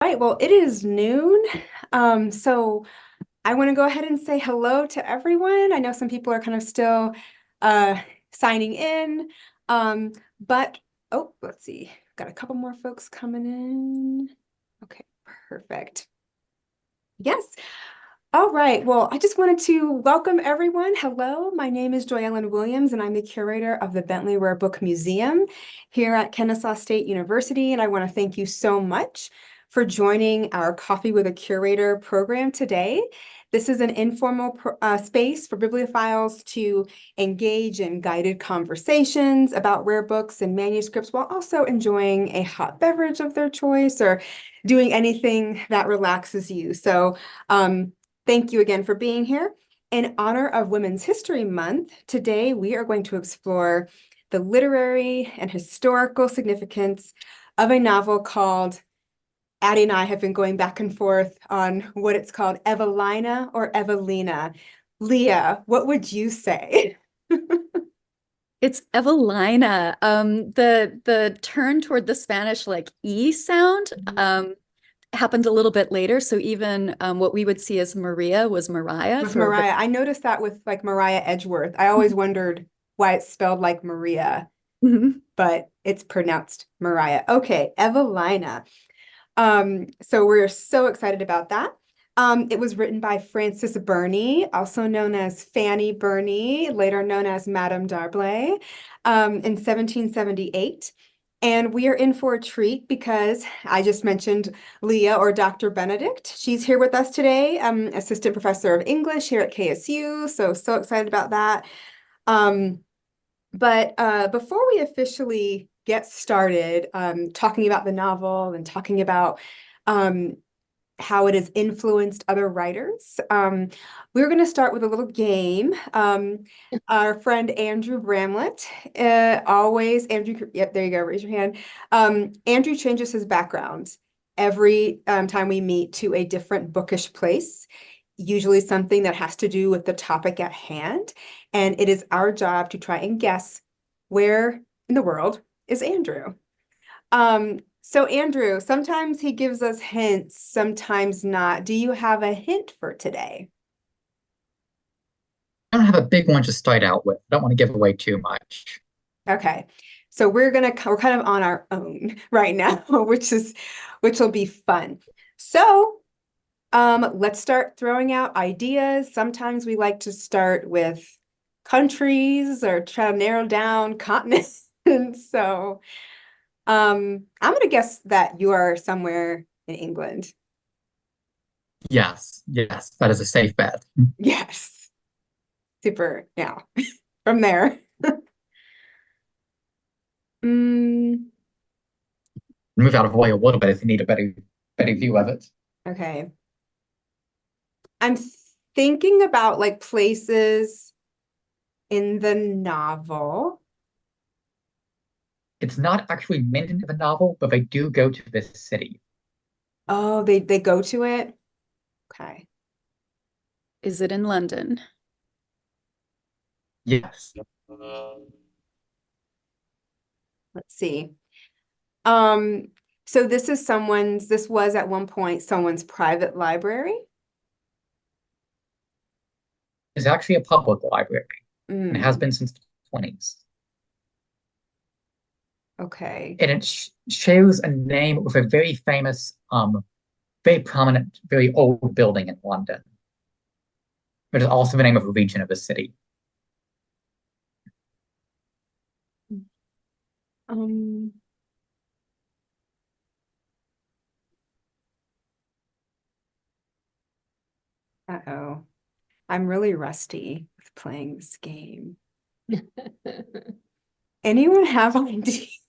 Right, well, it is noon. So I want to go ahead and say hello to everyone. I know some people are kind of still uh, signing in. Um, but oh, let's see. Got a couple more folks coming in. Okay, perfect. Yes. All right. Well, I just wanted to welcome everyone. Hello, my name is Joyellen Williams, and I'm the curator of the Bentley Rare Book Museum here at Kennesaw State University. And I want to thank you so much for joining our Coffee with a Curator program today. This is an informal space for bibliophiles to engage in guided conversations about rare books and manuscripts while also enjoying a hot beverage of their choice or doing anything that relaxes you. So, thank you again for being here. In honor of Women's History Month, today we are going to explore the literary and historical significance of a novel called, Addie and I have been going back and forth on what it's called, Evelina or Evelina. Leah, what would you say? It's Evelina. The turn toward the Spanish like E sound happened a little bit later. So even what we would see as Maria was Mariah With for a very Mariah. I noticed that with like Mariah Edgeworth. I always wondered why it's spelled like Maria, Mhm. but it's pronounced Mariah. Okay, Evelina. So we're so excited about that. It was written by Frances Burney, also known as Fanny Burney, later known as Madame D'Arblay, in 1778. And we are in for a treat because I just mentioned Leah or Dr. Benedict. She's here with us today, assistant professor of English here at KSU. So excited about that. Um, but before we officially get started talking about the novel and talking about um, how it has influenced other writers, we're going to start with a little game. Our friend Andrew Bramlett, always, Andrew, yep, there you go, raise your hand. Andrew changes his background every time we meet to a different bookish place, usually something that has to do with the topic at hand. And it is our job to try and guess where in the world is Andrew. So Andrew, sometimes he gives us hints, sometimes not. Do you have a hint for today? I don't have a big one to start out with. I don't want to give away too much. Okay. So we're kind of on our own right now, which will be fun. So let's start throwing out ideas. Sometimes we like to start with countries or try to narrow down continents. So I'm gonna guess that you are somewhere in England. Yes, yes, that is a safe bet. Yes. Super. Yeah. From there. Mm, Move out of the way a little bit if you need a better view of it. okay. I'm thinking about like places in the novel. It's not actually mentioned in the novel, but they do go to this city. Oh, they go to it. Okay. Is it in London? Yes. Let's see. Um, so this was at one point someone's private library. It's actually a public library and it has Mm, been since the 20s. okay. And it shows a name with a very famous, very prominent, very old building in London. It is also the name of a region of the city. Um, uh-oh. I'm really rusty with playing this game. Anyone have ideas?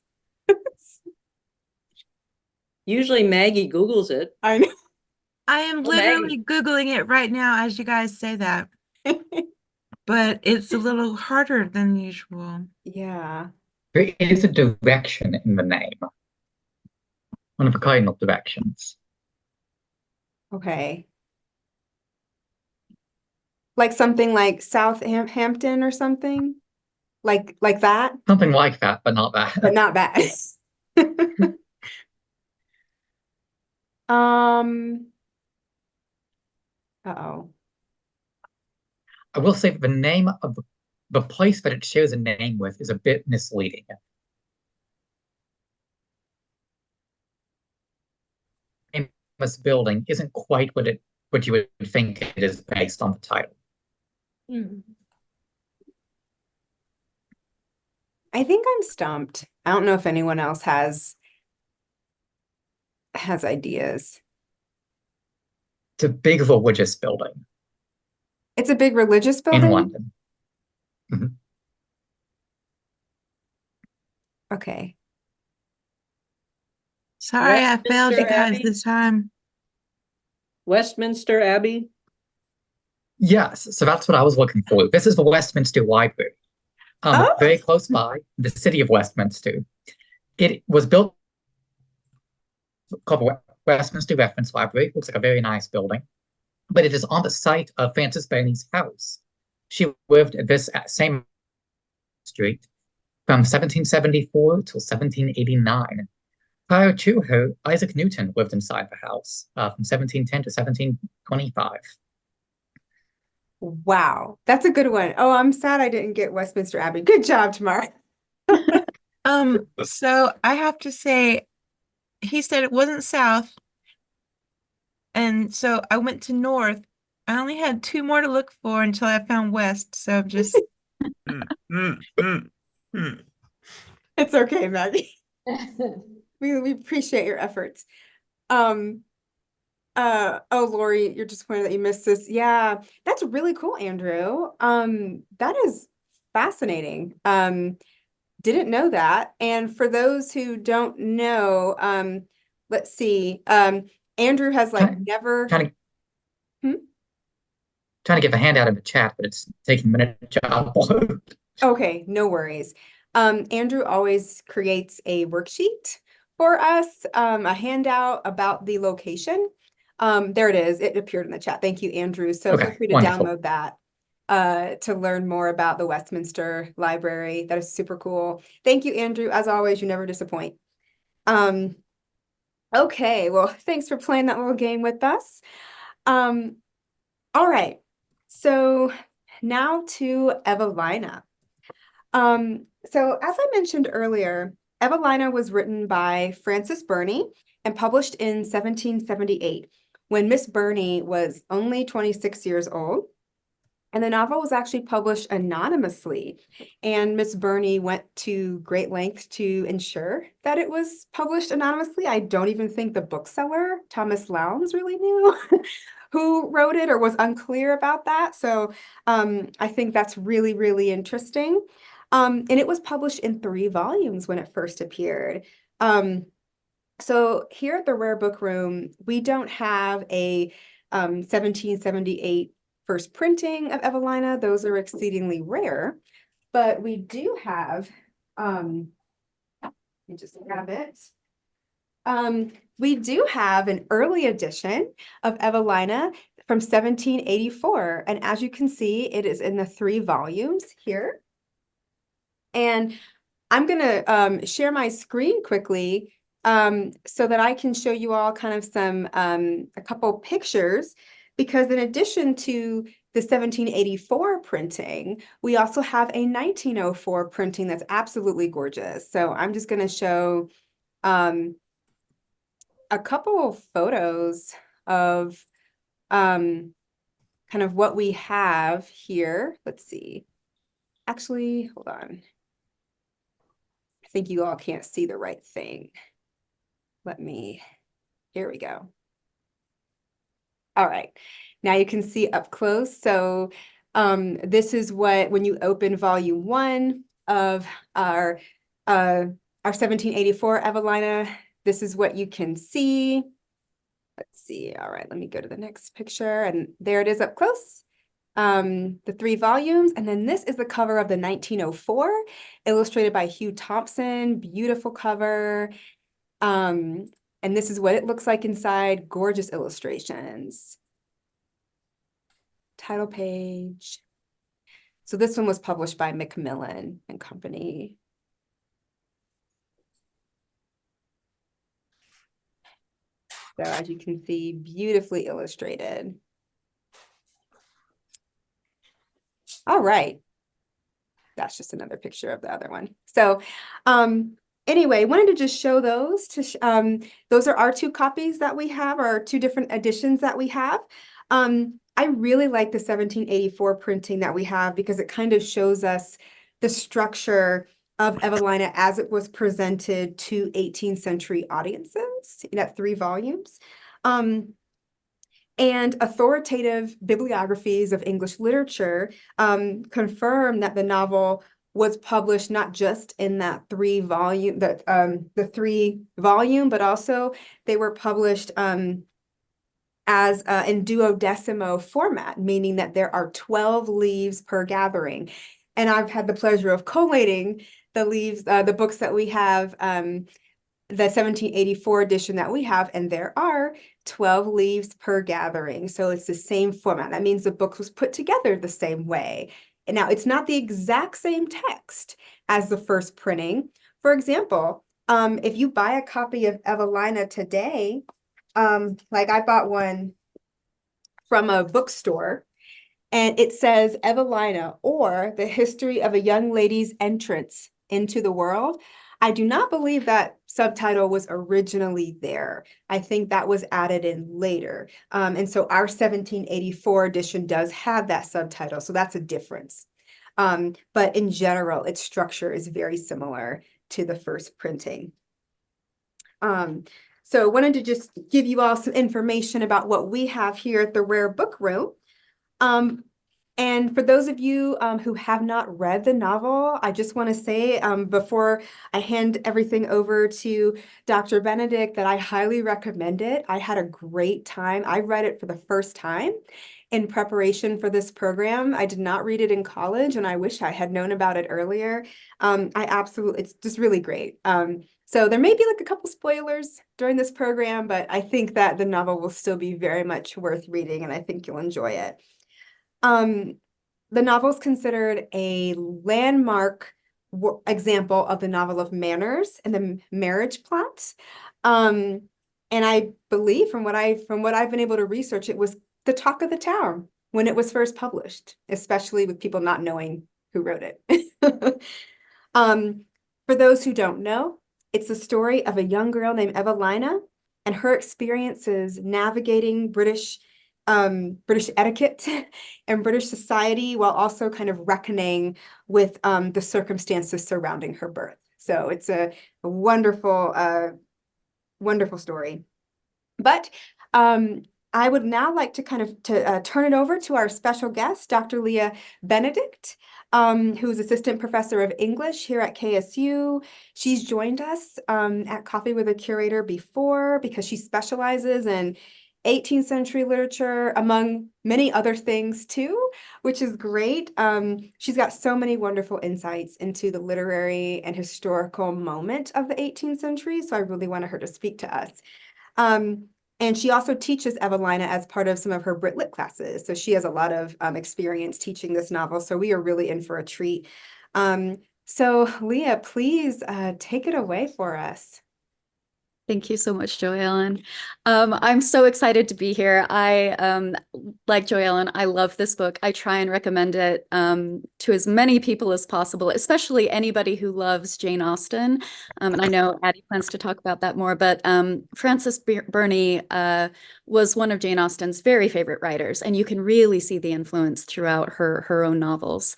Usually Maggie Googles it. I know. I am Oh, Maggie. literally Googling it right now as you guys say that, but it's a little harder than usual. Yeah. There is a direction in the name, one of the cardinal directions. Okay. Like something like Southampton or something? Like that, Something like that, but not but that. not bad. Uh-oh. I will say the name of the place that it shares a name with is a bit misleading. Famous building isn't quite what you would think it is based on the title. I think I'm stumped. I don't know if anyone else has ideas. It's a big religious building It's a big religious in building? London. Mhm. Okay. Sorry, I failed you Westminster guys Abbey? this time. Westminster Abbey? Yes, so that's what I was looking for. This is the Westminster Library, Oh, very close by, the city of Westminster. It was built called the Westminster Reference Library. It looks like a very nice building, but it is on the site of Frances Burney's house. She lived at this same street from 1774 till 1789. Prior to her, Isaac Newton lived inside the house from 1710 to 1725. wow. That's a good one. Oh, I'm sad I didn't get Westminster Abbey. Good job, Tamara. So I have to say, he said it wasn't south, and so I went to north. I only had two more to look for until I found west, so I'm just It's okay, Maggie. We appreciate your efforts. Oh, Lori, you're disappointed that you missed this. Yeah, that's really cool, Andrew. That is fascinating. Didn't know that. And for those who don't know, let's see. Andrew has like never. Trying to Hmm? trying to get the handout in the chat, but it's taking a minute to upload. Okay, no worries. Andrew always creates a worksheet for us, a handout about the location. There it is. It appeared in the chat. Thank you, Andrew. So feel Okay, free to wonderful. download that to learn more about the Westminster Library. That is super cool. Thank you, Andrew. As always, you never disappoint. Okay, well, thanks for playing that little game with us. All right, so now to Evelina. So as I mentioned earlier, Evelina was written by Frances Burney and published in 1778 when Miss Burney was only 26 years old. And the novel was actually published anonymously. And Miss Burney went to great lengths to ensure that it was published anonymously. I don't even think the bookseller, Thomas Lowndes, really knew who wrote it or was unclear about that. So I think that's really, really interesting. And it was published in 3 volumes when it first appeared. So here at the Rare Book Room, we don't have a 1778 first printing of Evelina. Those are exceedingly rare, but we do have, let me just grab it. We do have an early edition of Evelina from 1784. And as you can see, it is in the 3 volumes here. And I'm gonna share my screen quickly so that I can show you all kind of some a couple pictures, because in addition to the 1784 printing, we also have a 1904 printing that's absolutely gorgeous. So I'm just gonna show a couple of photos of kind of what we have here. Let's see. Actually, hold on. I think you all can't see the right thing. Here we go. All right, now you can see up close. So this is what, when you open volume 1 of our 1784 Evelina, this is what you can see. Let's see. All right, let me go to the next picture, and there it is up close. The 3 volumes, and then this is the cover of the 1904, illustrated by Hugh Thompson. Beautiful cover. And this is what it looks like inside. Gorgeous illustrations. Title page. So this one was published by Macmillan and Company. So as you can see, beautifully illustrated. All right. That's just another picture of the other one. So anyway, wanted to just show those. Those are our two copies that we have, or our two different editions that we have. I really like the 1784 printing that we have because it kind of shows us the structure of Evelina as it was presented to 18th century audiences in that 3 volumes. And authoritative bibliographies of English literature confirm that the novel was published not just in that 3 volume, the 3 volume, but also they were published as in duodecimo format, meaning that there are 12 leaves per gathering. And I've had the pleasure of collating the leaves, the books that we have, the 1784 edition that we have, and there are 12 leaves per gathering. So it's the same format. That means the book was put together the same way. And now it's not the exact same text as the first printing. For example, if you buy a copy of Evelina today, like I bought one from a bookstore, and it says Evelina, or the history of a young lady's entrance into the world. I do not believe that subtitle was originally there. I think that was added in later. And so our 1784 edition does have that subtitle, so that's a difference. But in general, its structure is very similar to the first printing. So I wanted to just give you all some information about what we have here at the Rare Book Room. And for those of you who have not read the novel, I just want to say before I hand everything over to Dr. Benedict that I highly recommend it. I had a great time. I read it for the first time in preparation for this program. I did not read it in college, and I wish I had known about it earlier. It's just really great. So there may be like a couple spoilers during this program, but I think that the novel will still be very much worth reading, and I think you'll enjoy it. The novel is considered a landmark example of the novel of manners and the marriage plot. And I believe from what I've been able to research, it was the talk of the town when it was first published, especially with people not knowing who wrote it. For those who don't know, it's the story of a young girl named Evelina and her experiences navigating British etiquette and British society, while also kind of reckoning with the circumstances surrounding her birth. So it's a wonderful, wonderful story. But I would now like to kind of turn it over to our special guest, Dr. Leah Benedict, who's Assistant Professor of English here at KSU. She's joined us at Coffee with a Curator before because she specializes in 18th century literature, among many other things too, which is great. She's got so many wonderful insights into the literary and historical moment of the 18th century, so I really wanted her to speak to us. And she also teaches Evelina as part of some of her Brit Lit classes, so she has a lot of experience teaching this novel, so we are really in for a treat. So Leah, please take it away for us. Thank you so much, Joellen. I'm so excited to be here. I, like Joellen, I love this book. I try and recommend it to as many people as possible, especially anybody who loves Jane Austen. And I know Addie plans to talk about that more, but Frances Burney was one of Jane Austen's very favorite writers, and you can really see the influence throughout her own novels.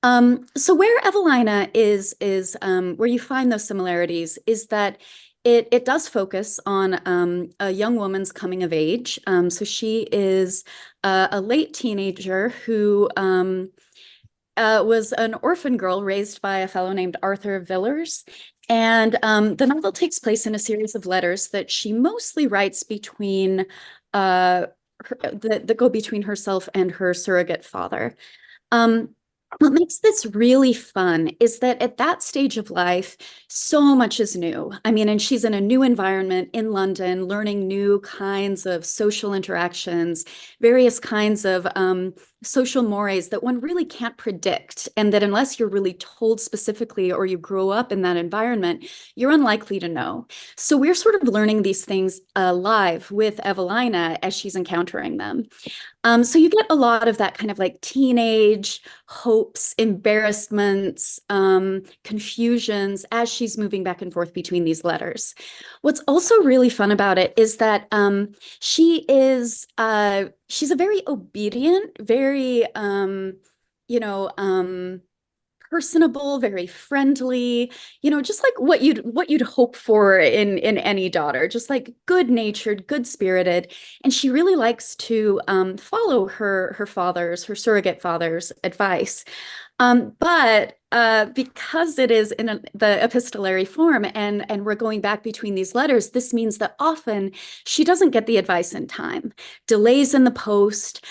So where Evelina is where you find those similarities is that it does focus on a young woman's coming of age. So she is a late teenager who was an orphan girl raised by a fellow named Arthur Villers. And the novel takes place in a series of letters that she mostly writes between that go between herself and her surrogate father. What makes this really fun is that at that stage of life, so much is new. I mean, and she's in a new environment in London, learning new kinds of social interactions, various kinds of social mores that one really can't predict, and that unless you're really told specifically or you grow up in that environment, you're unlikely to know. So we're sort of learning these things live with Evelina as she's encountering them. So you get a lot of that kind of like teenage hopes, embarrassments, confusions as she's moving back and forth between these letters. What's also really fun about it is that she's a very obedient, very personable, very friendly, just like what you'd hope for in any daughter, just like good-natured, good-spirited. And she really likes to follow her surrogate father's advice. But because it is in the epistolary form and we're going back between these letters, this means that often she doesn't get the advice in time. Delays in the post,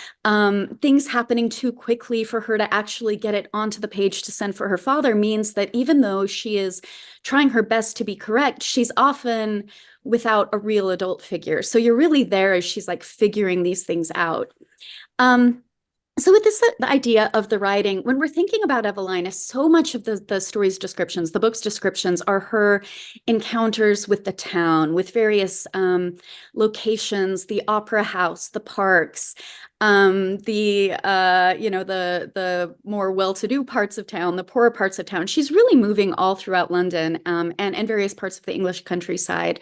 things happening too quickly for her to actually get it onto the page to send for her father means that even though she is trying her best to be correct, she's often without a real adult figure. So you're really there as she's like figuring these things out. So with this the idea of the writing, when we're thinking about Evelina, so much of the story's descriptions, the book's descriptions, are her encounters with the town, with various locations, the opera house, the parks, the more well-to-do parts of town, the poorer parts of town. She's really moving all throughout London and various parts of the English countryside.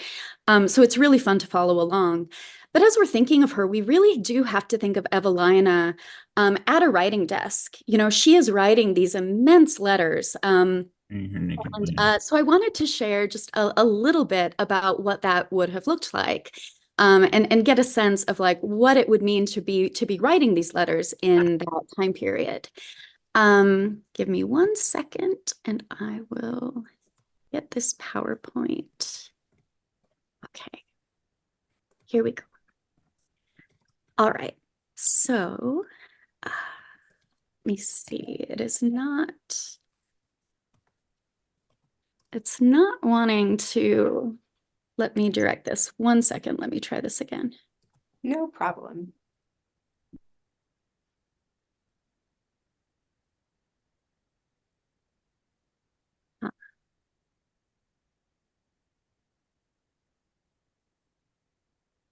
So it's really fun to follow along. But as we're thinking of her, we really do have to think of Evelina at a writing desk. She is writing these immense letters. So I wanted to share just a little bit about what that would have looked like, and get a sense of like what it would mean to be writing these letters in that time period. Give me 1 second, and I will get this PowerPoint. Okay, here we go. All right, so let me see. It's not wanting to let me direct this. 1 second, let me try this again. No problem.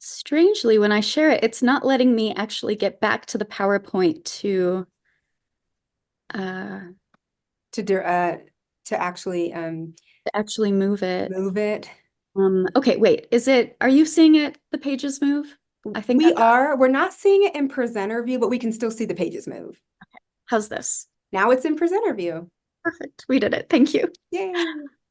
Strangely, when I share it, it's not letting me actually get back to the PowerPoint to actually move it. Okay, wait, are you seeing it, the pages move? I think we're not seeing it in presenter view, but we can still see the pages move. Okay. How's this? Now it's in presenter view. Perfect. We did it. Thank you. Yay.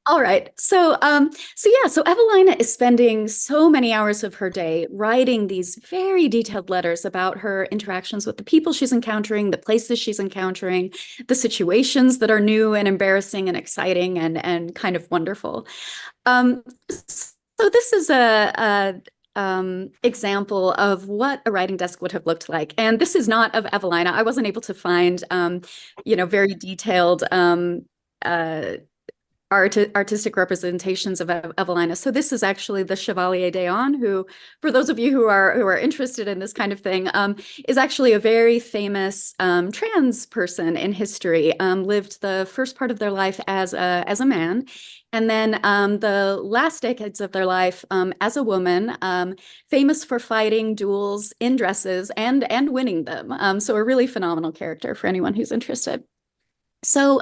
All right. So Evelina is spending so many hours of her day writing these very detailed letters about her interactions with the people she's encountering, the places she's encountering, the situations that are new and embarrassing and exciting and kind of wonderful. So this is a example of what a writing desk would have looked like. And this is not of Evelina. I wasn't able to find, very detailed artistic representations of Evelina. So this is actually the Chevalier d'Eon, who, for those of you who are interested in this kind of thing, is actually a very famous trans person in history. Lived the first part of their life as a man, and then the last decades of their life as a woman, famous for fighting duels in dresses and winning them. So a really phenomenal character for anyone who's interested. So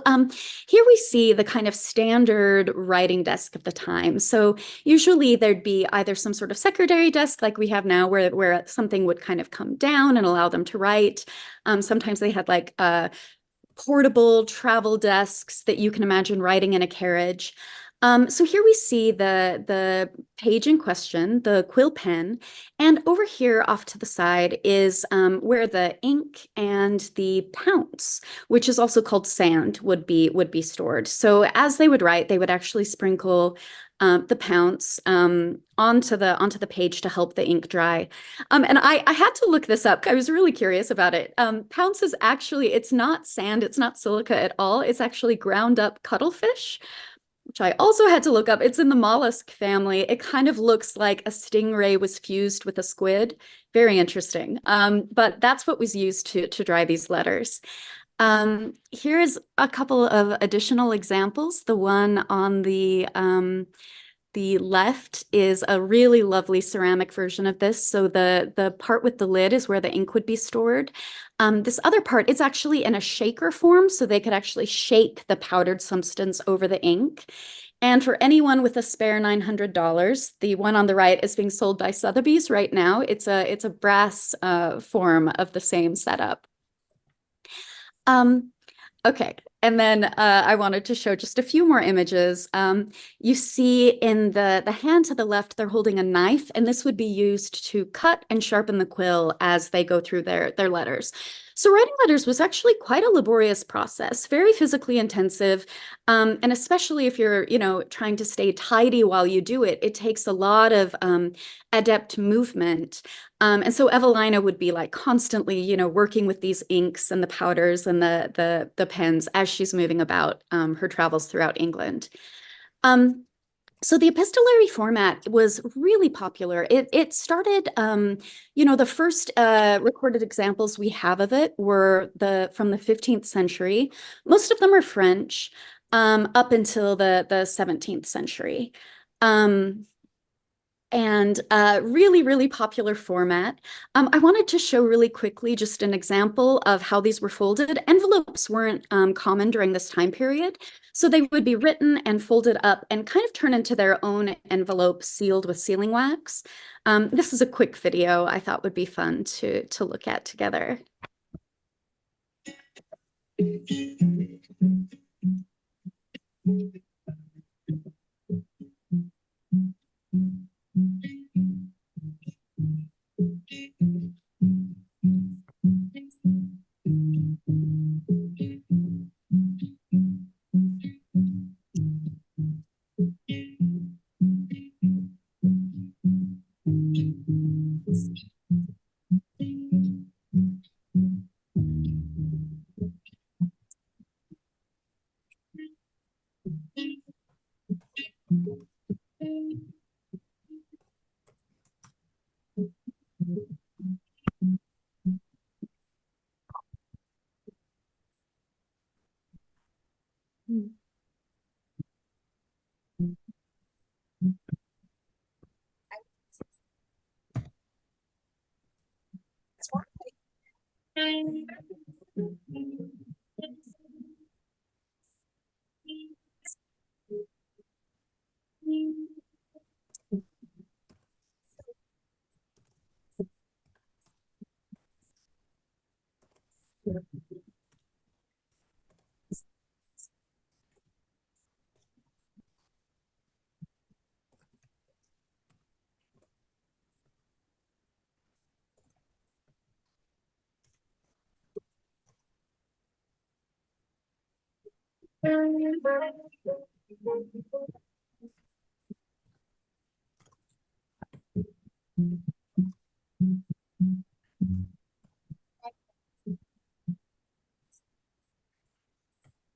here we see the kind of standard writing desk of the time. So usually there'd be either some sort of secretary desk like we have now where something would kind of come down and allow them to write. Sometimes they had like portable travel desks that you can imagine writing in a carriage. So here we see the page in question, the quill pen, and over here off to the side is where the ink and the pounce, which is also called sand, would be stored. So as they would write, they would actually sprinkle the pounce onto the page to help the ink dry. And I had to look this up. I was really curious about it. Pounce is actually, it's not sand, it's not silica at all. It's actually ground up cuttlefish, which I also had to look up. It's in the mollusk family. It kind of looks like a stingray was fused with a squid. Very interesting. But that's what was used to dry these letters. Here's a couple of additional examples. The one on the left is a really lovely ceramic version of this. So the part with the lid is where the ink would be stored. This other part, it's actually in a shaker form, so they could actually shake the powdered substance over the ink. And for anyone with a spare $900, the one on the right is being sold by Sotheby's right now. It's a brass form of the same setup. Okay, and then I wanted to show just a few more images. You see in the hand to the left, they're holding a knife, and this would be used to cut and sharpen the quill as they go through their letters. So writing letters was actually quite a laborious process, very physically intensive, and especially if you're, trying to stay tidy while you do it, it takes a lot of adept movement. And so Evelina would be like constantly, working with these inks and the powders and the pens as she's moving about her travels throughout England. So the epistolary format was really popular. It started, the first recorded examples we have of it were from the 15th century. Most of them are French, up until the 17th century. And really, really popular format. I wanted to show really quickly just an example of how these were folded. Envelopes weren't common during this time period, so they would be written and folded up and kind of turn into their own envelope sealed with sealing wax. This is a quick video I thought would be fun to look at together.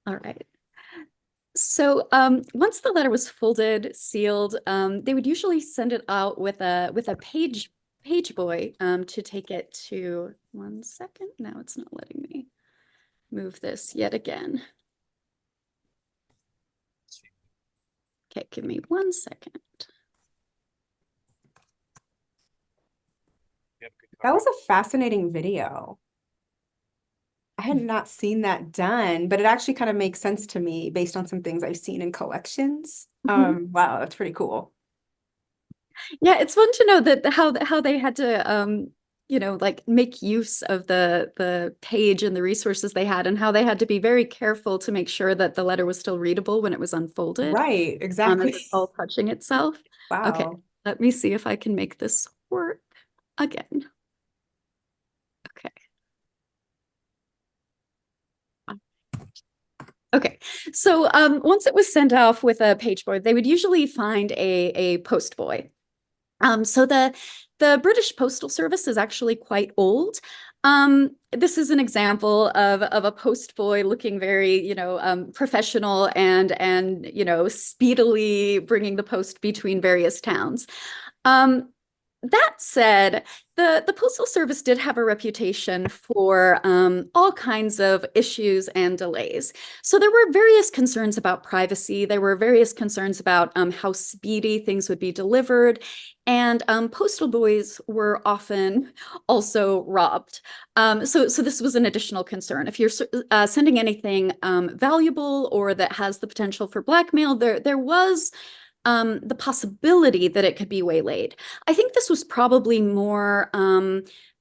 All right. So once the letter was folded, sealed, they would usually send it out with a page boy to take it to, one second. Now it's not letting me move this yet again. Okay, give me 1 second. That was a fascinating video. I had not seen that done, but it actually kind of makes sense to me based on some things I've seen in collections. Wow, that's pretty cool. Yeah, it's fun to know that how they had to like make use of the page and the resources they had, and how they had to be very careful to make sure that the letter was still readable when it was unfolded. Right, exactly. It's all touching itself. Okay, Wow. let me see if I can make this work again. Okay. Okay, so once it was sent off with a page boy, they would usually find a post boy. So the British Postal Service is actually quite old. This is an example of a post boy looking very, professional and speedily bringing the post between various towns. That said, the Postal Service did have a reputation for all kinds of issues and delays. So there were various concerns about privacy. There were various concerns about how speedy things would be delivered. And postal boys were often also robbed. So this was an additional concern. If you're sending anything valuable or that has the potential for blackmail, there was the possibility that it could be waylaid. I think this was probably more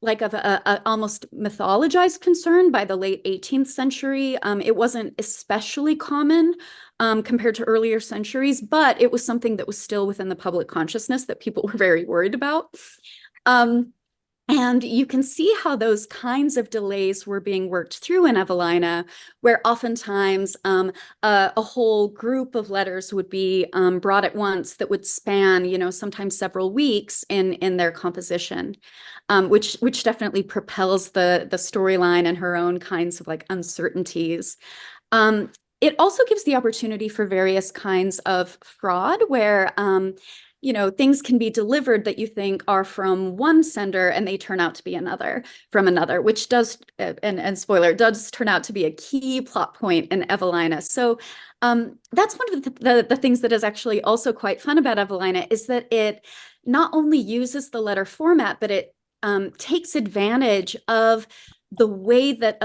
like of a almost mythologized concern by the late 18th century. It wasn't especially common compared to earlier centuries, but it was something that was still within the public consciousness that people were very worried about. And you can see how those kinds of delays were being worked through in Evelina, where oftentimes a whole group of letters would be brought at once that would span, sometimes several weeks in their composition, which definitely propels the storyline and her own kinds of like uncertainties. It also gives the opportunity for various kinds of fraud where things can be delivered that you think are from one sender and they turn out to be from another, which does, and spoiler, does turn out to be a key plot point in Evelina. So that's one of the things that is actually also quite fun about Evelina is that it not only uses the letter format, but it takes advantage of the way that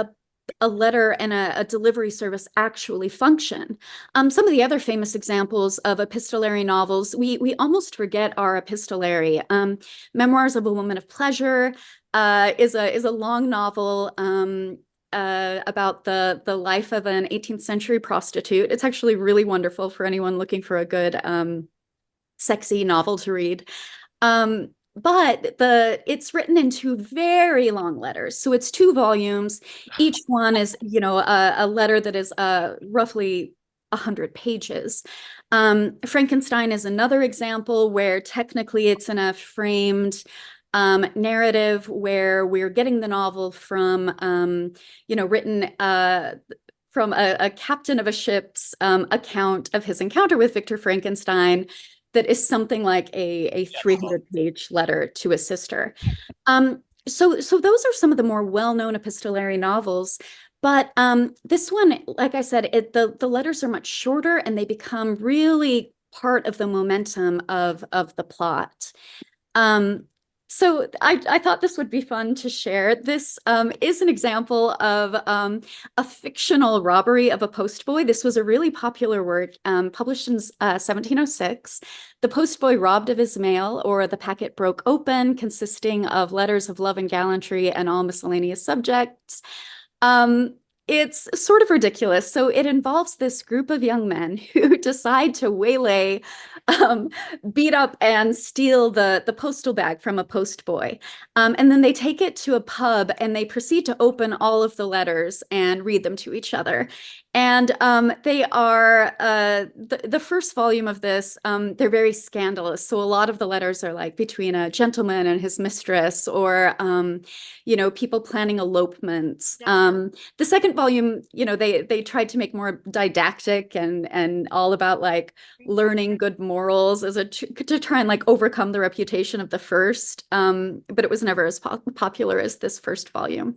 a letter and a delivery service actually function. Some of the other famous examples of epistolary novels, we almost forget are epistolary. Memoirs of a Woman of Pleasure is a long novel about the life of an 18th century prostitute. It's actually really wonderful for anyone looking for a good sexy novel to read. But it's written in two very long letters. So it's 2 volumes. Each one is, a letter that is roughly 100 pages. Frankenstein is another example where technically it's in a framed narrative where we're getting the novel from, written from a captain of a ship's account of his encounter with Victor Frankenstein that is something like a 300-page letter to a sister. So those are some of the more well-known epistolary novels. But this one, like I said, the letters are much shorter and they become really part of the momentum of the plot. So I thought this would be fun to share. This is an example of a fictional robbery of a postboy. This was a really popular work published in 1706. The postboy robbed of his mail, or the packet broke open, consisting of letters of love and gallantry and all miscellaneous subjects. It's sort of ridiculous. So it involves this group of young men who decide to waylay, beat up and steal the postal bag from a post boy. And then they take it to a pub and they proceed to open all of the letters and read them to each other. And they are, the first volume of this, they're very scandalous. So a lot of the letters are like between a gentleman and his mistress, or, people planning elopements. The second volume, they tried to make more didactic and all about like learning good morals as to try and like overcome the reputation of the first. But it was never as popular as this first volume.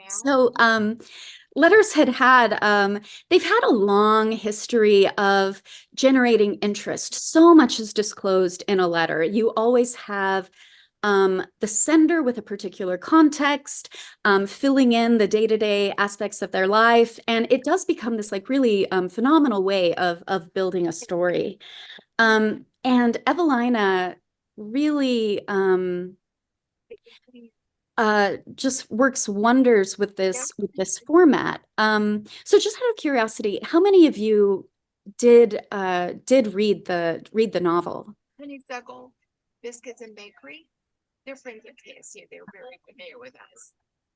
So letters they've had a long history of generating interest. So much is disclosed in a letter. You always have the sender with a particular context, filling in the day-to-day aspects of their life. And it does become this like really phenomenal way of building a story. And Evelina really just works wonders with this format. So just out of curiosity, how many of you did read the novel? Honeysuckle Biscuits and Bakery. They're friends of KSU. They were very familiar with us.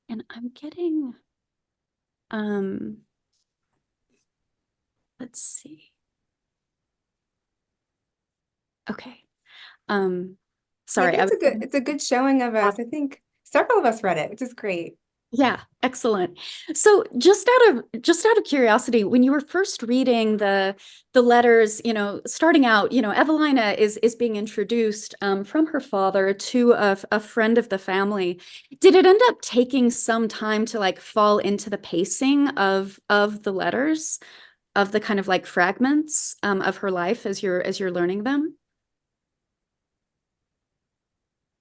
And I'm getting, let's see. Okay. Sorry, it's a good showing of us. I think several of us read it, which is great. Yeah, excellent. So just out of curiosity, when you were first reading the letters, starting out, Evelina is being introduced from her father to a friend of the family. Did it end up taking some time to like fall into the pacing of the letters, of the kind of like fragments of her life as you're learning them?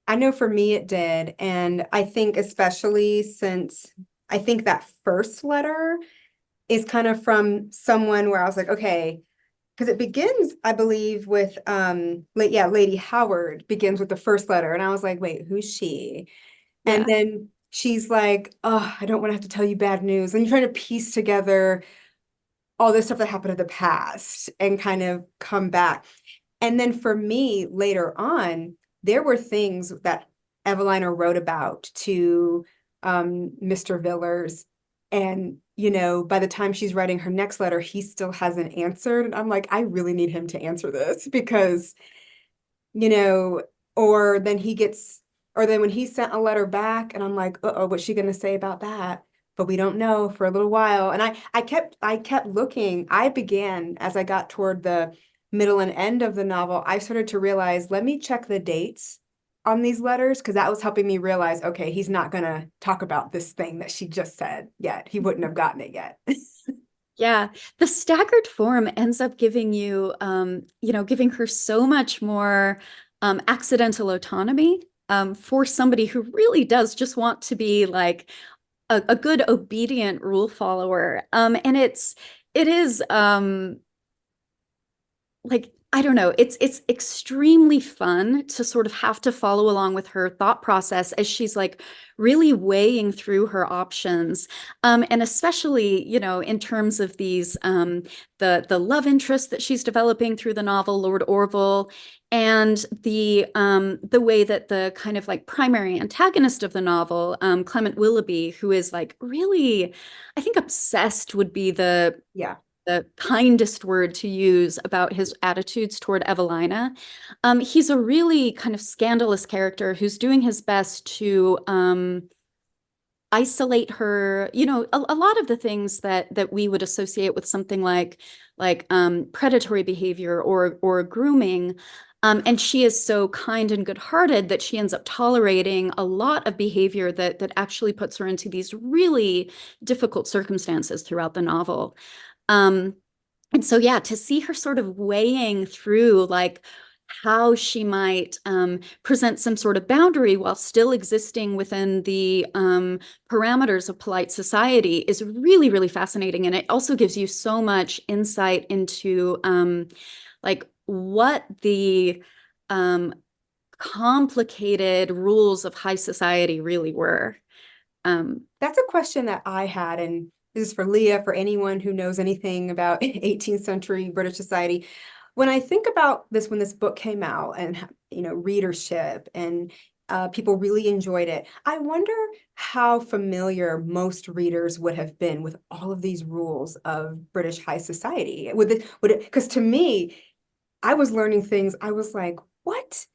I know for me it did. And I think especially since I think that first letter is kind of from someone where I was like, okay, because it begins, I believe, with Lady Howard begins with the first letter. And I was like, wait, who's she? And Yeah. then she's like, oh, I don't want to have to tell you bad news. And you're trying to piece together all this stuff that happened in the past and kind of come back. And then for me, later on, there were things that Evelina wrote about to Mr. Villers. And, by the time she's writing her next letter, he still hasn't answered. And I'm like, I really need him to answer this because, you know, or then he gets, or then when he sent a letter back and I'm like, uh-oh, what's she going to say about that? But we don't know for a little while. And I kept looking. I began as I got toward the middle and end of the novel, I started to realize, let me check the dates on these letters because that was helping me realize, okay, he's not going to talk about this thing that she just said yet. He wouldn't have gotten it yet. Yeah, the staggered form ends up giving you, giving her so much more accidental autonomy for somebody who really does just want to be like a good obedient rule follower. And it is like, I don't know, it's extremely fun to sort of have to follow along with her thought process as she's like really weighing through her options. And especially, in terms of these the love interest that she's developing through the novel, Lord Orville, and the way that the kind of like primary antagonist of the novel, Clement Willoughby, who is like really, I think obsessed would be Yeah. the kindest word to use about his attitudes toward Evelina. He's a really kind of scandalous character who's doing his best to isolate her, a lot of the things that we would associate with something like predatory behavior or grooming. And she is so kind and good-hearted that she ends up tolerating a lot of behavior that actually puts her into these really difficult circumstances throughout the novel. And so, yeah, to see her sort of weighing through like how she might present some sort of boundary while still existing within the parameters of polite society is really, really fascinating. And it also gives you so much insight into like what the complicated rules of high society really were. That's a question that I had, and this is for Leah, for anyone who knows anything about 18th century British society. When I think about this, when this book came out and, readership and people really enjoyed it, I wonder how familiar most readers would have been with all of these rules of British high society. Because to me, I was learning things, I was like, what?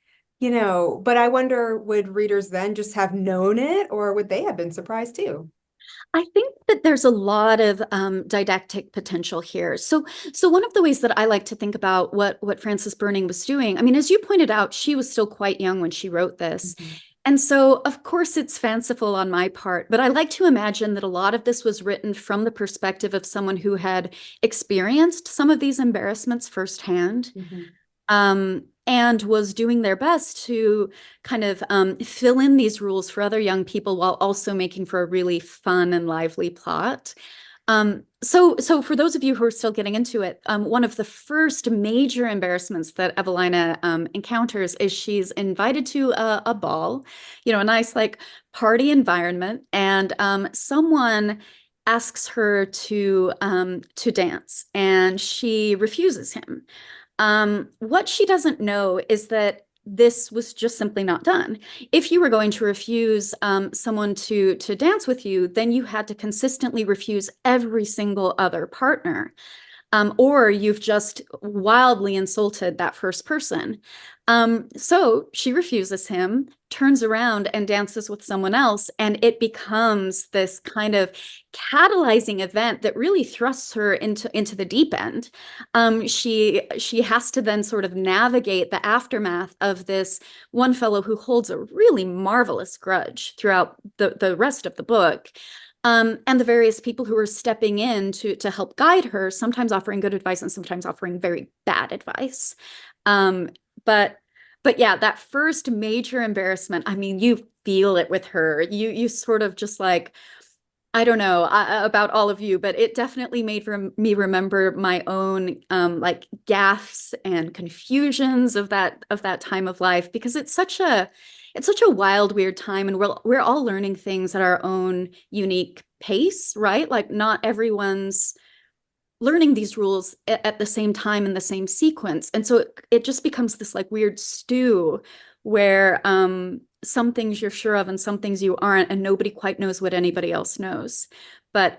But I wonder, would readers then just have known it, or would they have been surprised too? I think that there's a lot of didactic potential here. So one of the ways that I like to think about what Frances Burney was doing, I mean, as you pointed out, she was still quite young when she wrote this. Mhm. And so, of course, it's fanciful on my part, but I like to imagine that a lot of this was written from the perspective of someone who had experienced some of these embarrassments firsthand. Mhm. And was doing their best to kind of fill in these rules for other young people while also making for a really fun and lively plot. So for those of you who are still getting into it, one of the first major embarrassments that Evelina encounters is she's invited to a ball, a nice like party environment, and someone asks her to dance, and she refuses him. What she doesn't know is that this was just simply not done. If you were going to refuse someone to dance with you, then you had to consistently refuse every single other partner. or you've just wildly insulted that first person. So she refuses him, turns around and dances with someone else, and it becomes this kind of catalyzing event that really thrusts her into the deep end. She has to then sort of navigate the aftermath of this one fellow who holds a really marvelous grudge throughout the rest of the book. And the various people who are stepping in to help guide her, sometimes offering good advice and sometimes offering very bad advice. But yeah, that first major embarrassment, I mean, you feel it with her. You sort of just like, I don't know about all of you, but it definitely made me remember my own like gaffes and confusions of that time of life, because it's such a wild, weird time, and we're all learning things at our own unique pace, right? Like not everyone's learning these rules at the same time in the same sequence. And so it just becomes this like weird stew where some things you're sure of and some things you aren't, and nobody quite knows what anybody else knows. But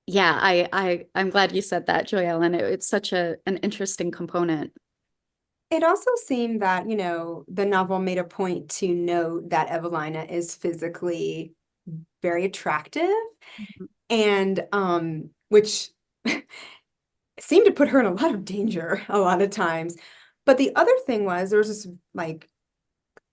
yeah, I'm glad you said that, Joelle, it's such an interesting component. It also seemed that, you know, the novel made a point to note that Evelina is physically very attractive, and which seemed to put her in a lot of danger a lot of times. But the other thing was there was this like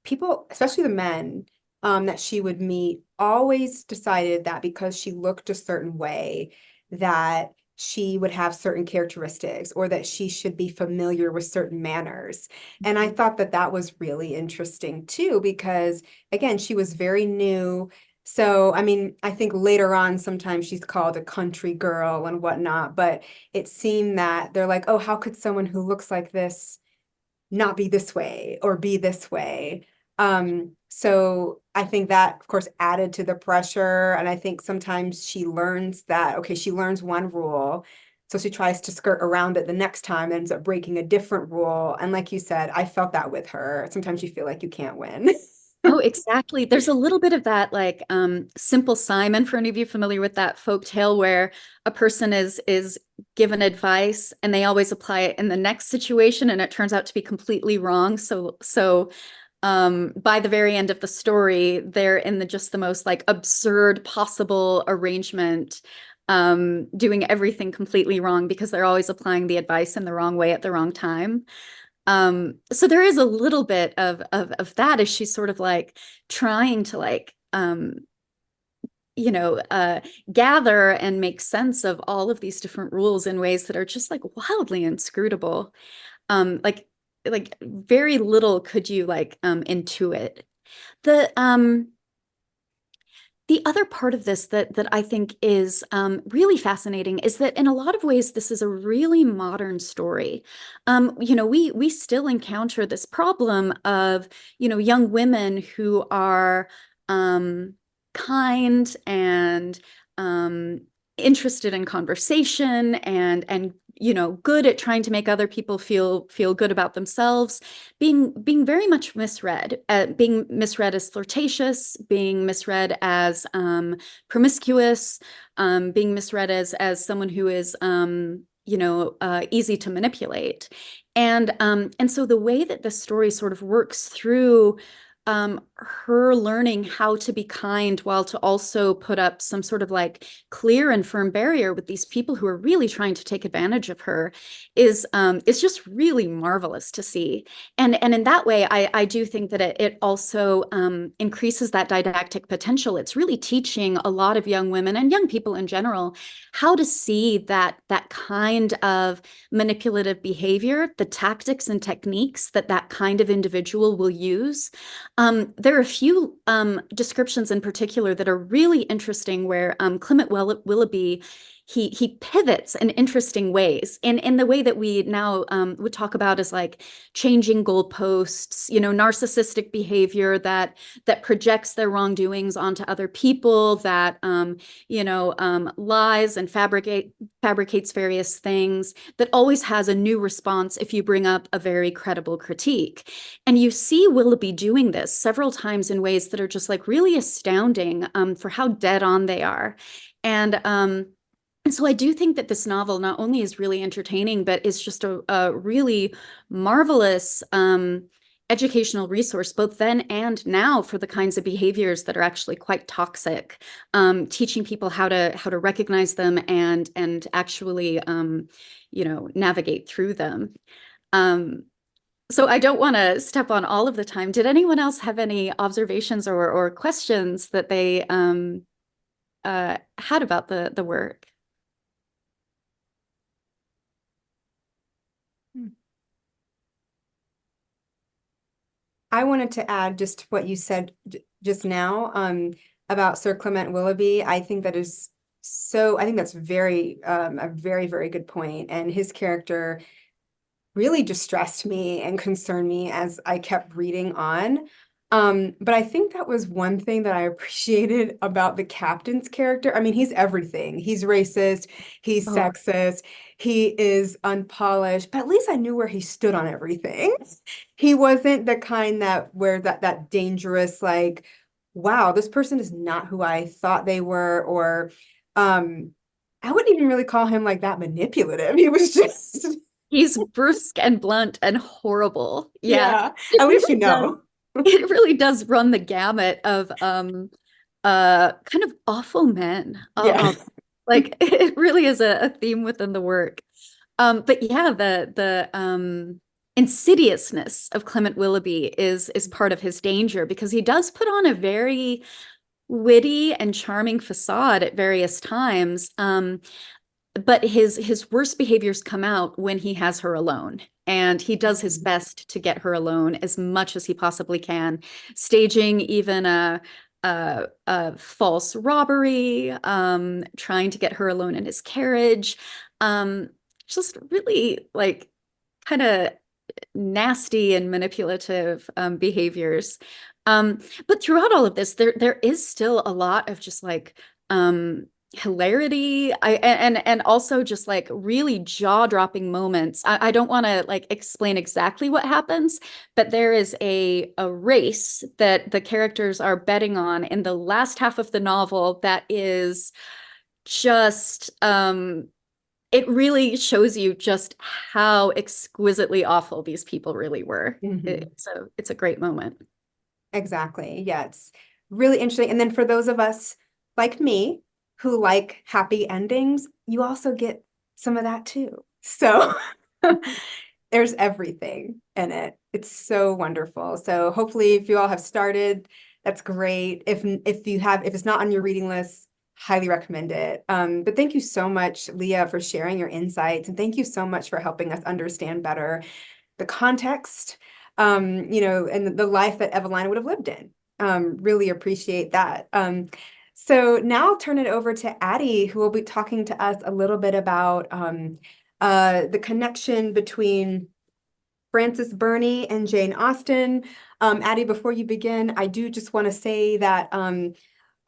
people, especially the men that she would meet, always decided that because she looked a certain way, that she would have certain characteristics or that she should be familiar with certain manners. And I thought that that was really interesting too, because again, she was very new. So, I mean, I think later on, sometimes she's called a country girl and whatnot, but it seemed that they're like, oh, how could someone who looks like this not be this way or be this way? So I think that, of course, added to the pressure. And I think sometimes she learns that, okay, she learns one rule, so she tries to skirt around it the next time, ends up breaking a different rule. And like you said, I felt that with her. Sometimes you feel like you can't win. Oh, exactly. There's a little bit of that, like Simple Simon, for any of you familiar with that folk tale where a person is given advice and they always apply it in the next situation and it turns out to be completely wrong. So by the very end of the story, they're in just the most like absurd possible arrangement, doing everything completely wrong because they're always applying the advice in the wrong way at the wrong time. So there is a little bit of that as she's sort of like trying to like gather and make sense of all of these different rules in ways that are just like wildly inscrutable. Like very little could you like intuit. The other part of this that I think is really fascinating is that in a lot of ways, this is a really modern story. We still encounter this problem of, young women who are kind and interested in conversation and good at trying to make other people feel good about themselves, being very much misread, being misread as flirtatious, being misread as promiscuous, being misread as someone who is easy to manipulate. And so the way that the story sort of works through her learning how to be kind while to also put up some sort of like clear and firm barrier with these people who are really trying to take advantage of her is just really marvelous to see. And in that way, I do think that it also increases that didactic potential. It's really teaching a lot of young women and young people in general how to see that kind of manipulative behavior, the tactics and techniques that kind of individual will use. There are a few descriptions in particular that are really interesting where Clement Willoughby, he pivots in interesting ways in the way that we now would talk about as like changing goalposts, narcissistic behavior that projects their wrongdoings onto other people, that lies and fabricates various things, that always has a new response if you bring up a very credible critique. And you see Willoughby doing this several times in ways that are just like really astounding for how dead on they are. And And so I do think that this novel not only is really entertaining, but is just a really marvelous educational resource, both then and now, for the kinds of behaviors that are actually quite toxic, teaching people how to recognize them and actually navigate through them. So I don't want to step on all of the time. Did anyone else have any observations or questions that they had about the work? I wanted to add just what you said just now about Sir Clement Willoughby. I think that's very a very, very good point. And his character really distressed me and concerned me as I kept reading on. But I think that was one thing that I appreciated about the captain's character. I mean, he's everything. He's racist, he's sexist, he is unpolished, but at least I knew where he stood on everything. He wasn't the kind that dangerous, like, wow, this person is not who I thought they were, or I wouldn't even really call him like that manipulative. He was just He's brusque and blunt and horrible. Yeah. yeah, at least you know. It really does run the gamut of kind of awful men. Yeah. Like it really is a theme within the work. But yeah, the insidiousness of Clement Willoughby is part of his danger, because he does put on a very witty and charming facade at various times. But his worst behaviors come out when he has her alone, and he does his best to get her alone as much as he possibly can, staging even a false robbery, trying to get her alone in his carriage, just really like kind of nasty and manipulative behaviors. But throughout all of this, there is still a lot of just like hilarity and also just like really jaw-dropping moments. I don't want to like explain exactly what happens, but there is a race that the characters are betting on in the last half of the novel that is just it really shows you just how exquisitely awful these people really were. It's a great moment. Exactly. Yeah, it's really interesting. And then for those of us like me who like happy endings, you also get some of that too. So there's everything in it. It's so wonderful. So hopefully if you all have started, that's great. If it's not on your reading list, highly recommend it. But thank you so much, Leah, for sharing your insights. And thank you so much for helping us understand better the context, and the life that Evelina would have lived in. Really appreciate that. So now I'll turn it over to Addie, who will be talking to us a little bit about the connection between Frances Burney and Jane Austen. Addie, before you begin, I do just want to say that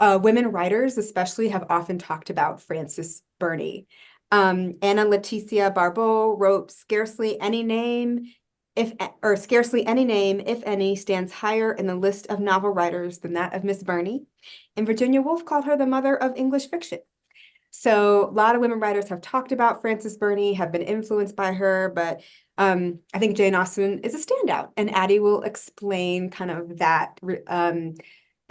women writers especially have often talked about Frances Burney. Anna Leticia Barbeau wrote scarcely any name, if any, stands higher in the list of novel writers than that of Miss Burney. And Virginia Woolf called her the mother of English fiction. So a lot of women writers have talked about Frances Burney, have been influenced by her, but I think Jane Austen is a standout, and Addie will explain kind of that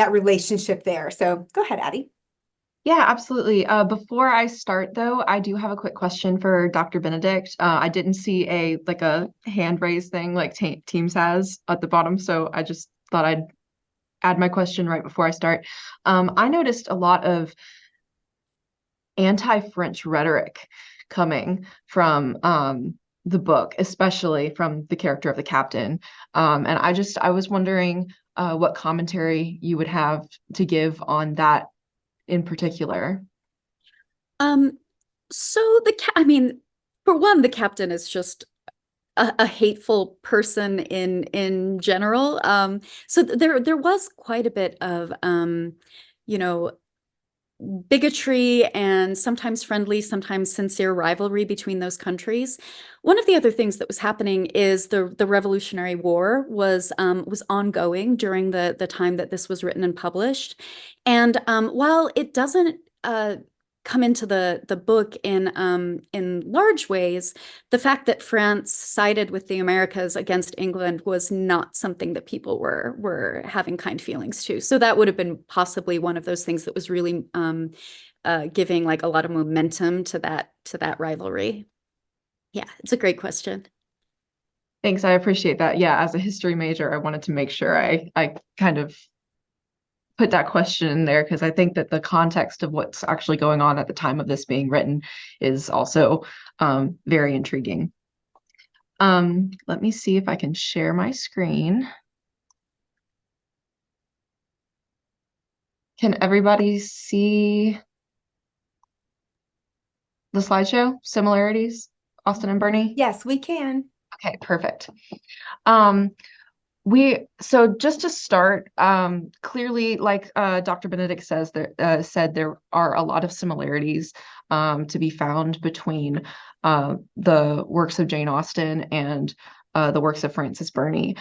relationship there. So go ahead, Addie. Yeah, absolutely. Before I start, though, I do have a quick question for Dr. Benedict. I didn't see a hand raise thing like Teams has at the bottom, so I just thought I'd add my question right before I start. I noticed a lot of anti-French rhetoric coming from the book, especially from the character of the captain. And I was wondering what commentary you would have to give on that in particular. So I mean, for one, the captain is just a hateful person in general. So there was quite a bit of bigotry and sometimes friendly, sometimes sincere rivalry between those countries. One of the other things that was happening is the Revolutionary War was ongoing during the time that this was written and published. And while it doesn't come into the book in large ways. The fact that France sided with the Americas against England was not something that people were having kind feelings to. So that would have been possibly one of those things that was really giving like a lot of momentum to that rivalry. Yeah, it's a great question. Thanks, I appreciate that. Yeah, as a history major, I wanted to make sure I kind of put that question in there because I think that the context of what's actually going on at the time of this being written is also very intriguing. Let me see if I can share my screen. Can everybody see the slideshow? Similarities, Austen and Burney? Yes, we can. Okay, perfect. So just to start, clearly, like Dr. Benedict said there are a lot of similarities to be found between the works of Jane Austen and the works of Frances Burney.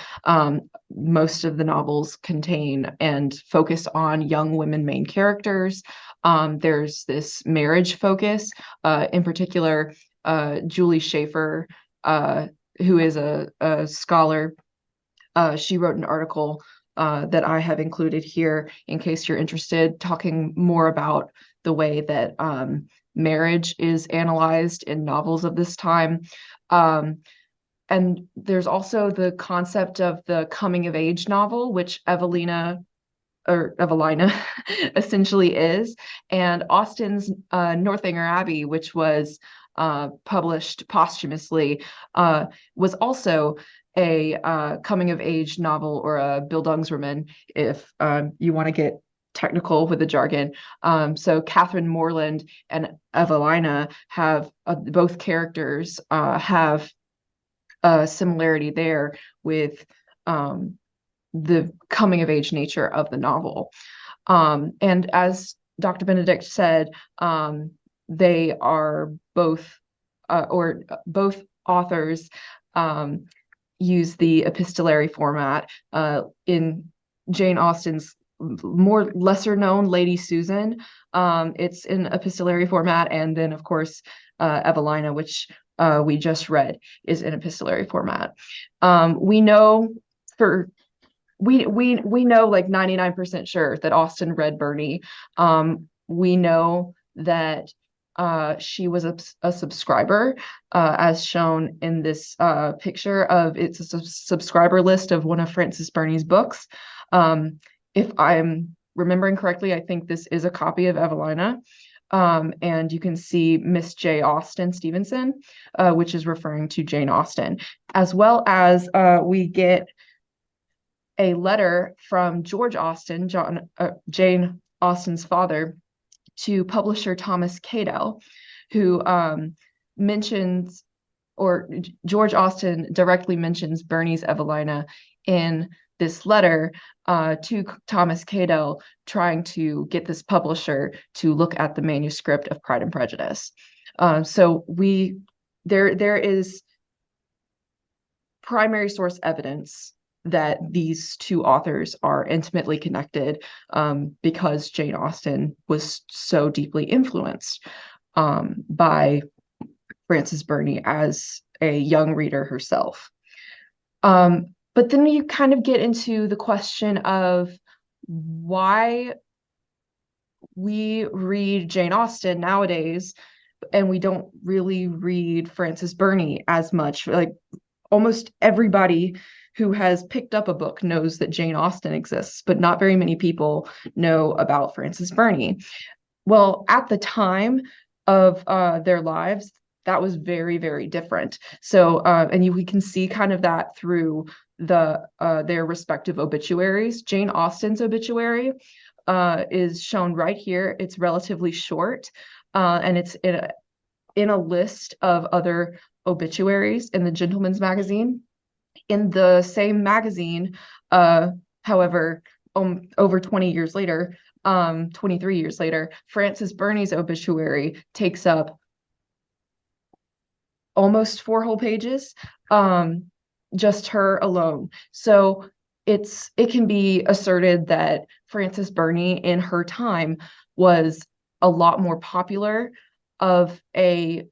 Most of the novels contain and focus on young women main characters. There's this marriage focus, in particular, Julie Schaefer, who is a scholar. She wrote an article that I have included here in case you're interested, talking more about the way that marriage is analyzed in novels of this time. And there's also the concept of the coming of age novel, which Evelina essentially is, and Austen's Northanger Abbey, which was published posthumously, was also a coming of age novel, or a Bildungsroman, if you want to get technical with the jargon. So Catherine Morland and Evelina have both characters have a similarity there with the coming of age nature of the novel. And as Dr. Benedict said, they are both both authors use the epistolary format. In Jane Austen's more lesser known Lady Susan, it's in epistolary format, and then of course Evelina, which we just read, is in epistolary format. We know like 99% sure that Austen read Burney. We know that she was a subscriber, as shown in this picture of it's a subscriber list of one of Frances Burney's books. If I'm remembering correctly, I think this is a copy of Evelina. And you can see Miss J. Austen Stevenson, which is referring to Jane Austen, as well as we get a letter from George Austen, Jane Austen's father, to publisher Thomas Cadell, who mentions, or George Austen directly mentions Burney's Evelina in this letter to Thomas Cadell, trying to get this publisher to look at the manuscript of Pride and Prejudice. So there is primary source evidence that these two authors are intimately connected, because Jane Austen was so deeply influenced by Frances Burney as a young reader herself. But then you kind of get into the question of why we read Jane Austen nowadays and we don't really read Frances Burney as much. Like almost everybody who has picked up a book knows that Jane Austen exists, but not very many people know about Frances Burney. Well, at the time of their lives, that was very, very different. So, we can see kind of that through their respective obituaries. Jane Austen's obituary is shown right here. It's relatively short, and it's in a list of other obituaries in the Gentleman's Magazine. In the same magazine, however, over 20 years later, 23 years later, Frances Burney's obituary takes up almost 4 whole pages, just her alone. So it can be asserted that Frances Burney in her time was a lot more popular of a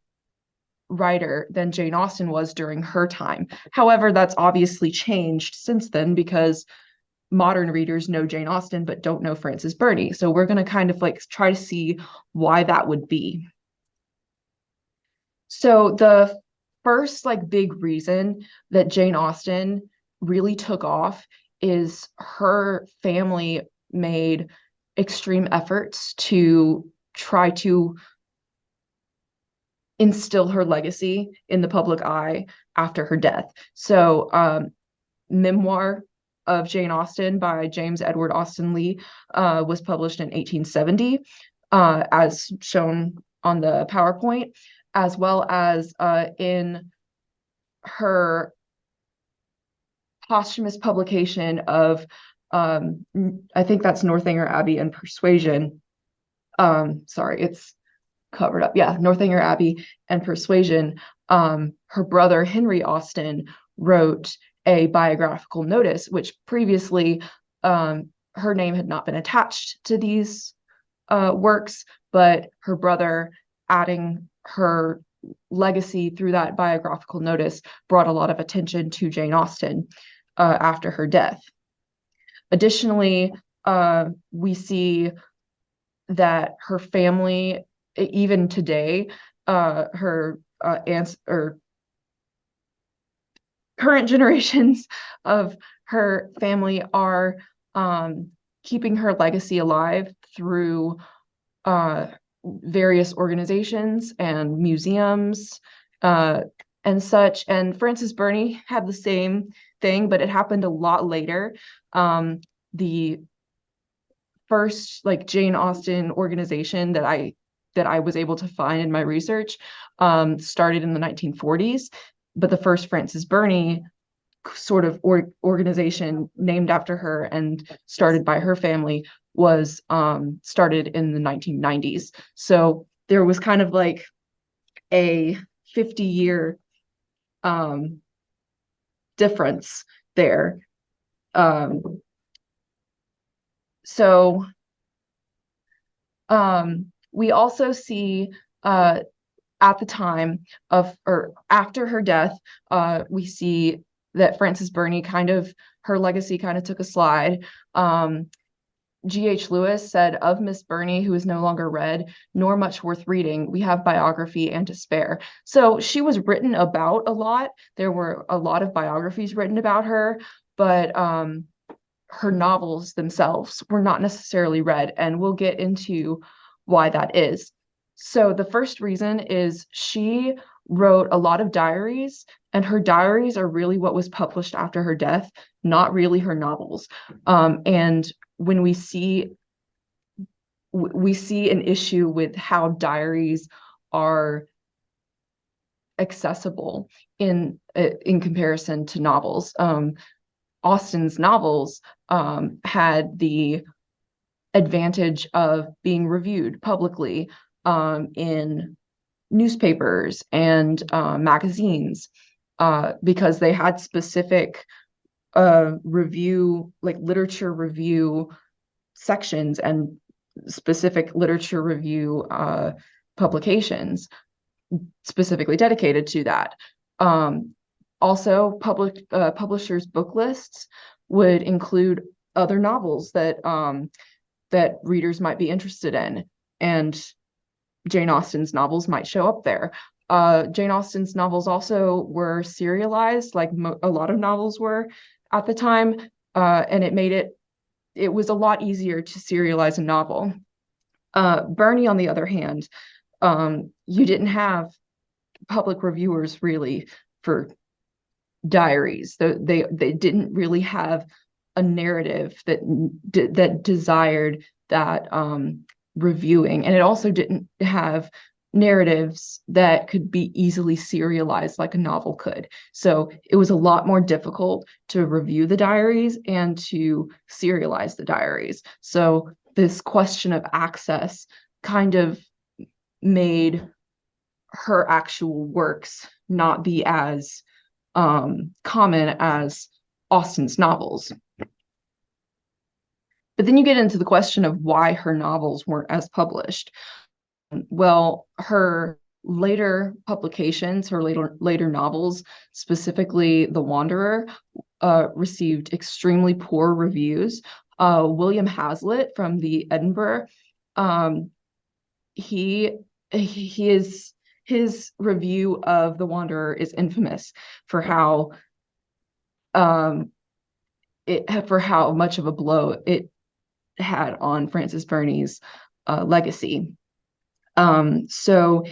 writer than Jane Austen was during her time. However, that's obviously changed since then because modern readers know Jane Austen but don't know Frances Burney. So we're going to kind of like try to see why that would be. So the first like big reason that Jane Austen really took off is her family made extreme efforts to try to instill her legacy in the public eye after her death. So Memoir of Jane Austen by James Edward Austen Lee was published in 1870, as shown on the PowerPoint, as well as in her posthumous publication of, I think that's Northanger Abbey and Persuasion. Sorry, it's covered up. Yeah, Northanger Abbey and Persuasion. Her brother Henry Austen wrote a biographical notice, which previously her name had not been attached to these works, but her brother adding her legacy through that biographical notice brought a lot of attention to Jane Austen after her death. Additionally, we see that her family, even today, her aunts or current generations of her family are keeping her legacy alive through various organizations and museums and such. And Frances Burney had the same thing, but it happened a lot later. The first like Jane Austen organization that I was able to find in my research started in the 1940s, but the first Frances Burney sort of organization named after her and started by her family was started in the 1990s. So there was kind of like a 50-year difference there. So we also see at the time of, or after her death, we see that Frances Burney her legacy kind of took a slide. G.H. Lewis said of Miss Burney, who is no longer read, nor much worth reading, we have biography and to spare. So she was written about a lot. There were a lot of biographies written about her, but her novels themselves were not necessarily read, and we'll get into why that is. So the first reason is she wrote a lot of diaries, and her diaries are really what was published after her death, not really her novels. And when we see an issue with how diaries are accessible in comparison to novels. Austen's novels had the advantage of being reviewed publicly in newspapers and magazines because they had specific literature review sections and specific literature review publications specifically dedicated to that. Also, publishers' book lists would include other novels that readers might be interested in, and Jane Austen's novels might show up there. Jane Austen's novels also were serialized, like a lot of novels were at the time, and it was a lot easier to serialize a novel. Burney, on the other hand, you didn't have public reviewers really for diaries. They didn't really have a narrative that desired that reviewing, and it also didn't have narratives that could be easily serialized like a novel could. So it was a lot more difficult to review the diaries and to serialize the diaries. So this question of access kind of made her actual works not be as common as Austen's novels. But then you get into the question of why her novels weren't as published. Well, her later publications, her later novels, specifically The Wanderer, received extremely poor reviews. William Hazlitt from the Edinburgh, he is his review of The Wanderer is infamous for how for how much of a blow it had on Frances Burney's legacy. So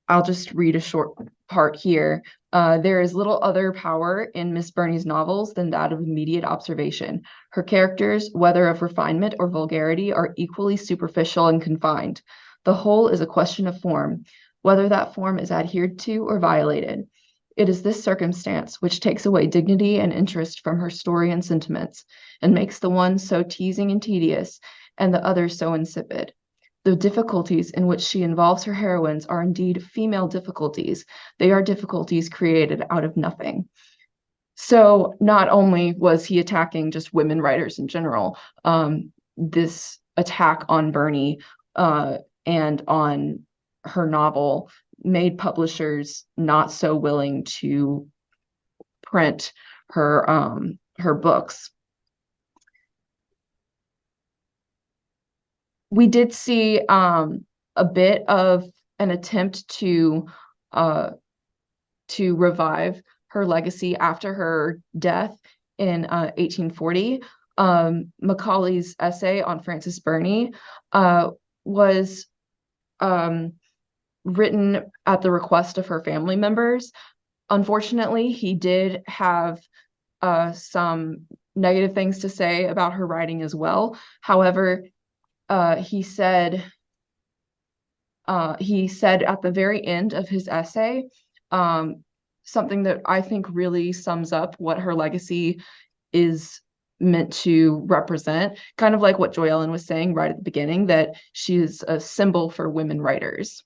I'll just read a short part here. There is little other power in Miss Burney's novels than that of immediate observation. Her characters, whether of refinement or vulgarity, are equally superficial and confined. The whole is a question of form, whether that form is adhered to or violated. It is this circumstance which takes away dignity and interest from her story and sentiments, and makes the one so teasing and tedious, and the other so insipid. The difficulties in which she involves her heroines are indeed female difficulties. They are difficulties created out of nothing. So not only was he attacking just women writers in general, this attack on Burney and on her novel made publishers not so willing to print her books. We did see a bit of an attempt to revive her legacy after her death in 1840. Macaulay's essay on Frances Burney was written at the request of her family members. Unfortunately, he did have some negative things to say about her writing as well. However, he said at the very end of his essay something that I think really sums up what her legacy is meant to represent, kind of like what Joy Ellen was saying right at the beginning, that she is a symbol for women writers.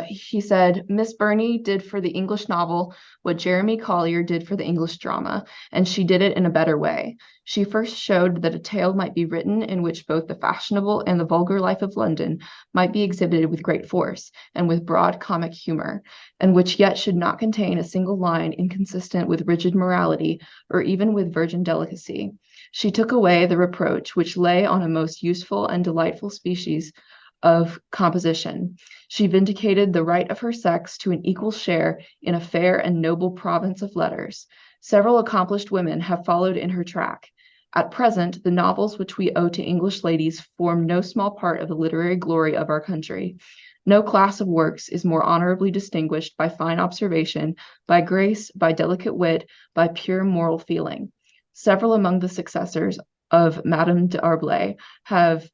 He said, Miss Burney did for the English novel what Jeremy Collier did for the English drama, and she did it in a better way. She first showed that a tale might be written in which both the fashionable and the vulgar life of London might be exhibited with great force and with broad comic humor, and which yet should not contain a single line inconsistent with rigid morality or even with virgin delicacy. She took away the reproach which lay on a most useful and delightful species of composition. She vindicated the right of her sex to an equal share in a fair and noble province of letters. Several accomplished women have followed in her track. At present, the novels which we owe to English ladies form no small part of the literary glory of our country. No class of works is more honorably distinguished by fine observation, by grace, by delicate wit, by pure moral feeling. Several among the successors of Madame d'Arblay have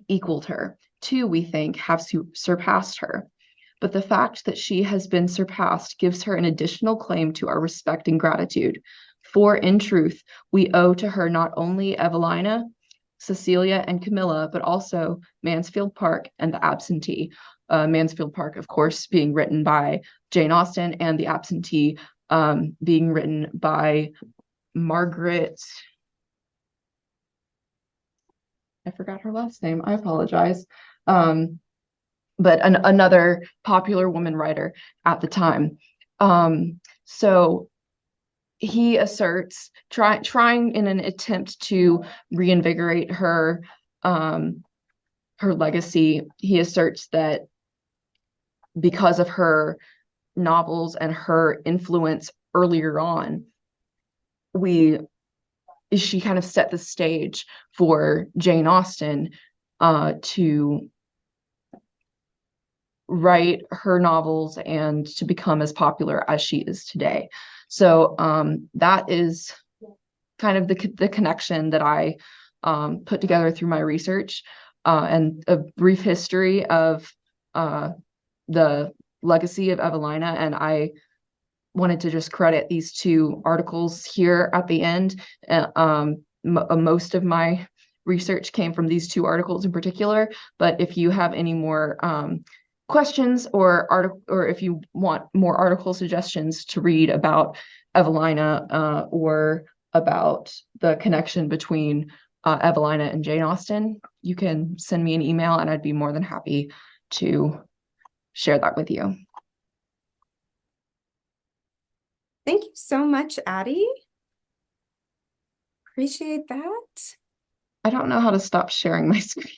equaled her. Two, we think, have surpassed her. But the fact that she has been surpassed gives her an additional claim to our respect and gratitude. For, in truth, we owe to her not only Evelina, Cecilia, and Camilla, but also Mansfield Park and The Absentee. Mansfield Park, of course, being written by Jane Austen, and The Absentee being written by Margaret. I forgot her last name. I apologize. But another popular woman writer at the time. So he asserts, trying in an attempt to reinvigorate her legacy, he asserts that because of her novels and her influence earlier on, she kind of set the stage for Jane Austen to write her novels and to become as popular as she is today. So that is kind of the connection that I put together through my research and a brief history of the legacy of Evelina. And I wanted to just credit these two articles here at the end. Most of my research came from these two articles in particular, but if you have any more questions or if you want more article suggestions to read about Evelina or about the connection between Evelina and Jane Austen, you can send me an email and I'd be more than happy to share that with you. Thank you so much, Addie. Appreciate that. I don't know how to stop sharing my screen.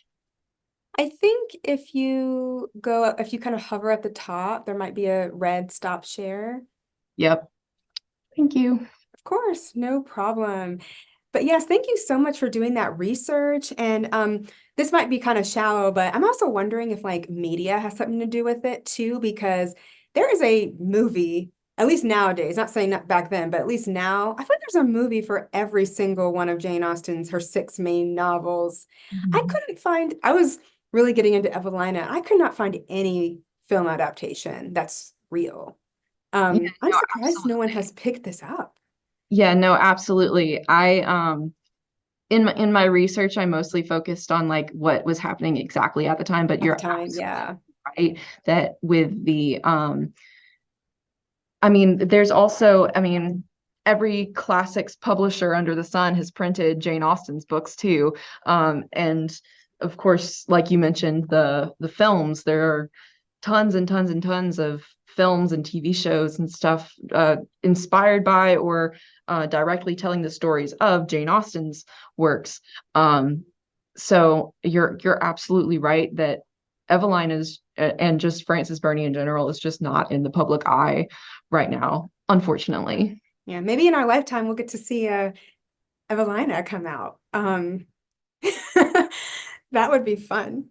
I think if you kind of hover at the top, there might be a red stop share. Yep. Thank you. Of course, no problem. But yes, thank you so much for doing that research. And this might be kind of shallow, but I'm also wondering if like media has something to do with it too, because there is a movie, at least nowadays, not saying that back then, but at least now, I think there's a movie for every single one of Jane Austen's, her 6 main novels. I was really getting into Evelina. I could not find any film adaptation that's real. I'm no, surprised no one absolutely. has picked this up. Yeah, no, absolutely. In my research, I mostly focused on like what was happening exactly at the time, but At the you're time, absolutely yeah. right that with the I mean, there's also, I mean, every classics publisher under the sun has printed Jane Austen's books too. And of course, like you mentioned, the films, there are tons and tons and tons of films and TV shows and stuff inspired by or directly telling the stories of Jane Austen's works. So you're absolutely right that Evelina's and just Frances Burney in general is just not in the public eye right now, unfortunately. Yeah, maybe in our lifetime we'll get to see Evelina come out. That would be fun.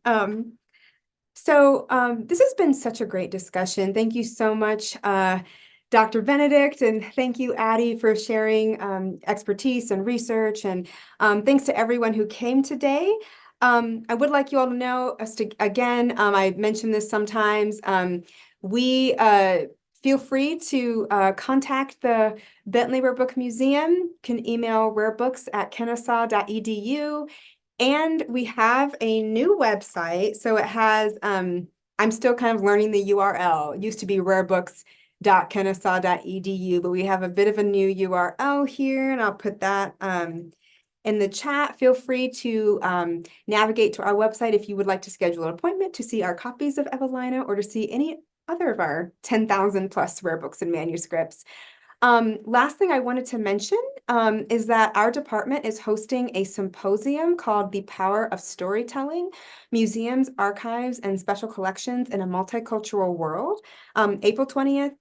So this has been such a great discussion. Thank you so much, Dr. Benedict, and thank you, Addie, for sharing expertise and research. And thanks to everyone who came today. I would like you all to know, again, I mentioned this sometimes, we feel free to contact the Bentley Rare Book Museum. You can email rarebooks@kennesaw.edu. And we have a new website. So it has, I'm still kind of learning the URL. It used to be rarebooks.kennesaw.edu, but we have a bit of a new URL here, and I'll put that in the chat. Feel free to navigate to our website if you would like to schedule an appointment to see our copies of Evelina or to see any other of our 10,000 plus rare books and manuscripts. Last thing I wanted to mention is that our department is hosting a symposium called The Power of Storytelling, Museums, Archives, and Special Collections in a Multicultural World, April 20th,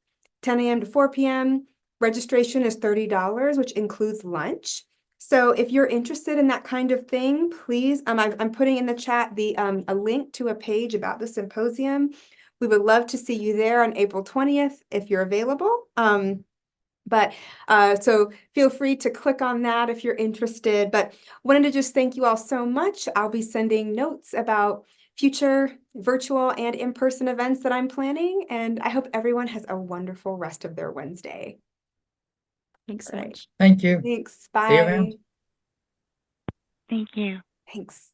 10 a.m. to 4 p.m. Registration is $30, which includes lunch. So if you're interested in that kind of thing, please, I'm putting in the chat a link to a page about the symposium. We would love to see you there on April 20th if you're available. So feel free to click on that if you're interested. But wanted to just thank you all so much. I'll be sending notes about future virtual and in-person events that I'm planning. And I hope everyone has a wonderful rest of their Wednesday. Thanks so All right. much. Thank you. Thanks. See you around. Bye. Thank you. Thanks.